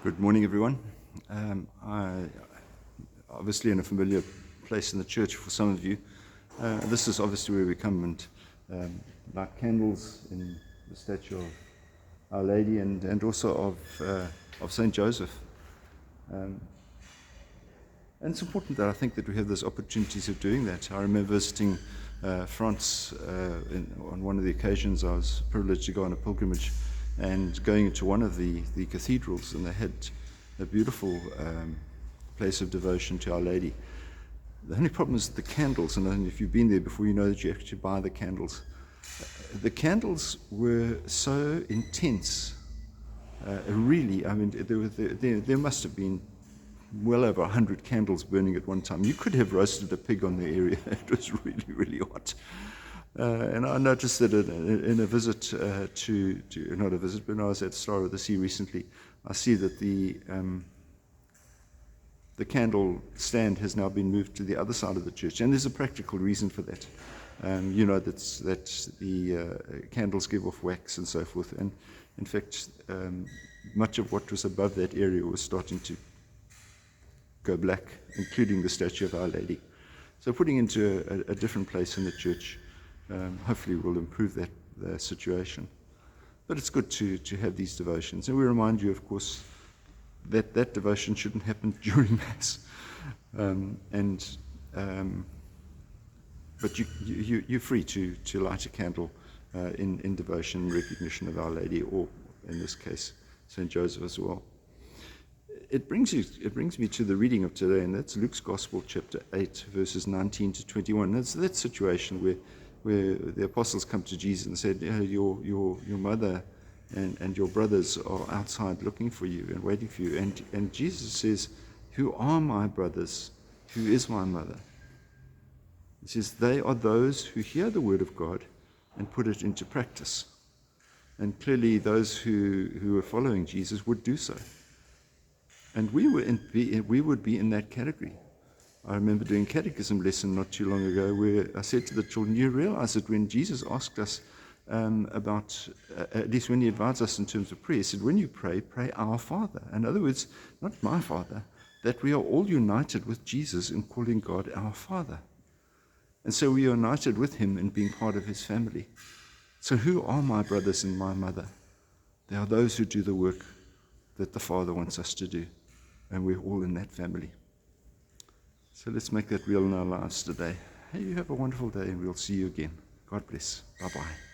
Good morning, everyone. Obviously in a familiar place in the church for some of you. This is obviously where we come and light candles in the statue of Our Lady and also of Saint Joseph. And it's important that I think that we have those opportunities of doing that. I remember visiting France on one of the occasions I was privileged to go on a pilgrimage and going into one of the cathedrals, and they had a beautiful place of devotion to Our Lady. The only problem is the candles, and if you've been there before, you know that you actually buy the candles. The candles were so intense, really. I mean, there must have been well over 100 candles burning at one time. You could have roasted a pig on the area. It was really, really hot. And I noticed that in a visit not a visit, but I was at Star of the Sea recently, I see that the candle stand has now been moved to the other side of the church, and there's a practical reason for that. You know that the candles give off wax and so forth, and in fact, much of what was above that area was starting to go black, including the statue of Our Lady. So putting into a different place in the church hopefully will improve that situation. But it's good to have these devotions. And we remind you, of course, that devotion shouldn't happen during Mass. But you're free to light a candle in devotion and recognition of Our Lady, or in this case, St. Joseph as well. It brings me to the reading of today, and that's Luke's Gospel, chapter 8, verses 19 to 21. That's that situation where the apostles come to Jesus and said, your mother and your brothers are outside looking for you and waiting for you. And Jesus says, who are my brothers? Who is my mother? He says, they are those who hear the word of God and put it into practice. And clearly those who are following Jesus would do so. And we would be in that category. I remember doing a catechism lesson not too long ago where I said to the children, you realize that when Jesus asked us about, at least when he advised us in terms of prayer, he said, when you pray, pray our Father. In other words, not my Father, that we are all united with Jesus in calling God our Father. And so we are united with him in being part of his family. So who are my brothers and my mother? They are those who do the work that the Father wants us to do. And we're all in that family. So let's make that real in our lives today. Hey, you have a wonderful day, and we'll see you again. God bless. Bye-bye.